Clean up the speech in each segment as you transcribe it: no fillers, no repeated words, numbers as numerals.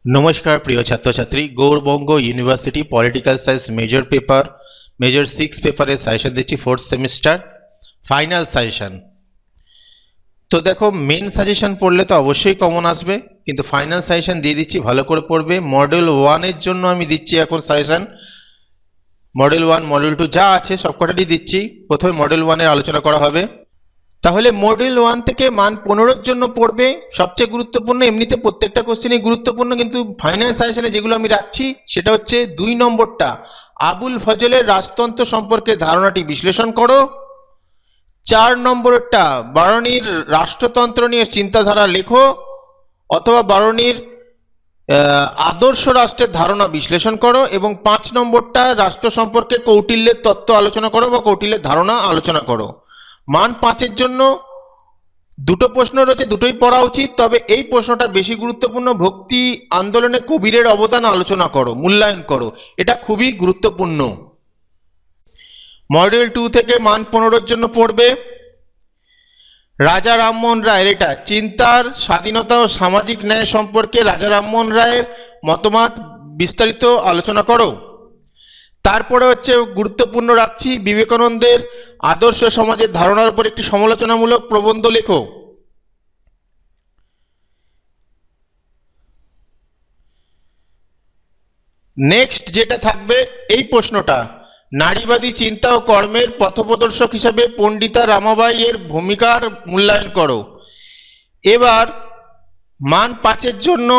नमस्कार प्रिय छात्र छात्री Gour Banga university political science major 6 paper suggestion दिच्छी 4th सेमिस्टार फाइनल साजेशन। तो देखो मेन साजेशन पढ़ले तो अवश्य कमन आसबे किन्तु फाइनल साजेशन दिए दिच्छी भालो करे पढ़बे। मॉडल 1 एर जोन्नो आमी दिच्छी एखन साजेशन मॉडल 1 मॉडल 2 जा आछे सबकटाई दिच्छी। प्रथमे मॉडल 1 एर आलोचना करा हबे। তাহলে মডেল 1 থেকে মান 15 এর জন্য পড়বে সবচেয়ে গুরুত্বপূর্ণ। এমনিতে প্রত্যেকটা কোশ্চেনই গুরুত্বপূর্ণ কিন্তু ফাইনাল সাজেশনে যেগুলো আমি রাখছি সেটা হচ্ছে 2 নম্বরটা আবুল ফজলের রাজতন্ত্র সম্পর্কে ধারণাটি বিশ্লেষণ করো। 4 নম্বরটা বারণীর রাষ্ট্রতন্ত্র নিয়ে চিন্তাধারা লেখো অথবা বারণীর আদর্শ রাষ্ট্রের ধারণা বিশ্লেষণ করো এবং 5 নম্বরটা রাষ্ট্র সম্পর্কে কৌটিল্যের তত্ত্ব আলোচনা করো বা কৌটিল্যের ধারণা আলোচনা করো। মান 5 এর জন্য দুটো প্রশ্ন রয়েছে, দুটোই পড়া উচিত, তবে এই প্রশ্নটা বেশি গুরুত্বপূর্ণ। ভক্তি আন্দোলনে কবিরের অবদান আলোচনা করো, মূল্যায়ন করো, এটা খুবই গুরুত্বপূর্ণ। মডেল 2 থেকে মান 15 এর জন্য পড়বে রাজা রামমোহন রায়ের এটা চিন্তার স্বাধীনতা ও সামাজিক ন্যায় সম্পর্কে রাজা রামমোহন রায়ের মতবাদ বিস্তারিত আলোচনা করো। তারপরে হচ্ছে গুরুত্বপূর্ণ রাখছি বিবেকানন্দের আদর্শ সমাজের ধারণার উপর একটি সমালোচনামূলক প্রবন্ধ লেখো। নেক্সট যেটা থাকবে এই প্রশ্নটা নারীবাদী চিন্তা ও কর্মের পথপ্রদর্শক হিসেবে পণ্ডিতা রামাবাই এর ভূমিকার মূল্যায়ন করো। এবার মান 5 এর জন্য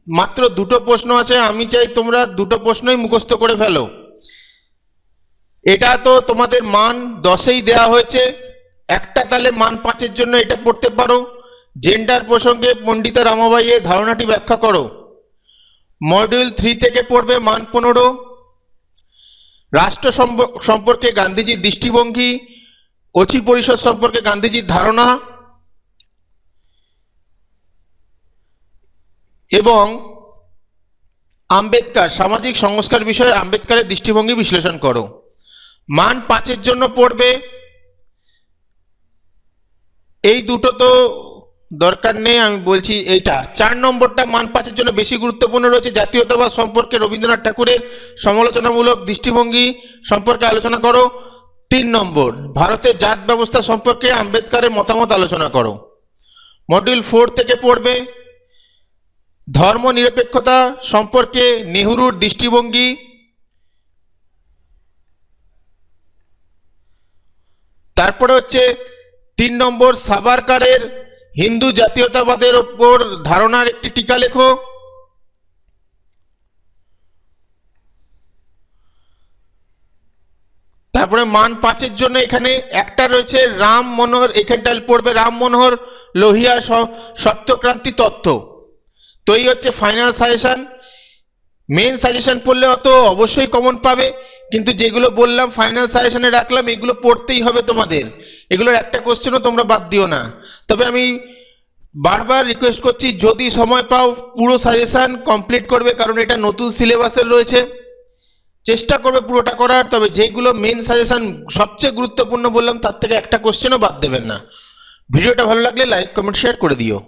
মাত্র দুটো প্রশ্ন আছে, আমি চাই তোমরা দুটো প্রশ্নই মুখস্থ করে ফেলো। এটা তো তোমাদের মান 10এই দেওয়া হয়েছে, একটা তাহলে মান 5 এর জন্য এটা পড়তে পারো। জেন্ডার প্রসঙ্গে পণ্ডিতা রামাবাই এর ধারণাটি ব্যাখ্যা করো। মডিউল 3 থেকে পড়বে মান 15 রাষ্ট্র সম্পর্কে গান্ধীজির দৃষ্টিভঙ্গি, অচি পরিষদ সম্পর্কে গান্ধীজির ধারণা এবং আম্বেদকর সামাজিক সংস্কার বিষয়ে আম্বেদকরের দৃষ্টিভঙ্গি বিশ্লেষণ করো। মান 5 এর জন্য পড়বে এই দুটো তো দরকার নেই, আমি বলছি এইটা 4 নম্বরটা মান 5 এর জন্য বেশি গুরুত্বপূর্ণ রয়েছে জাতীয়তাবাদ সম্পর্কে রবীন্দ্রনাথ ঠাকুরের সমালোচনামূলক দৃষ্টিভঙ্গি সম্পর্কে আলোচনা করো। 3 নম্বর ভারতের জাত ব্যবস্থা সম্পর্কে আম্বেদকরের মতামত আলোচনা করো। মডিউল 4 থেকে পড়বে ধর্ম নিরপেক্ষতা সম্পর্কে নেহরুর দৃষ্টিভঙ্গি, তারপরে হচ্ছে 3 নম্বর সাভারকারের হিন্দু জাতীয়তাবাদের উপর ধারণার একটি টিকা লেখো। তারপরে মান 5 এর জন্য এখানে একটা রয়েছে রাম মনোহর, এখানটা পড়বে রাম মনোহর লোহিয়া সত্যক্রান্তি তত্ত্ব। তো এই হচ্ছে ফাইনাল সাজেশন। মেন সাজেশন পড়লে অত অবশ্যই কমন পাবে, কিন্তু যেগুলো বললাম ফাইনাল সাজেশনে রাখলাম এগুলো পড়তেই হবে তোমাদের, এগুলোর একটা কোশ্চেনও তোমরা বাদ দিও না। তবে আমি বারবার রিকোয়েস্ট করছি যদি সময় পাও পুরো সাজেশন কমপ্লিট করবে, কারণ এটা নতুন সিলেবাসের রয়েছে, চেষ্টা করবে পুরোটা করার। তবে যেগুলো মেন সাজেশন সবচেয়ে গুরুত্বপূর্ণ বললাম তার থেকে একটা কোশ্চেনও বাদ দেবেন না। ভিডিওটা ভালো লাগলে লাইক কমেন্ট শেয়ার করে দিও।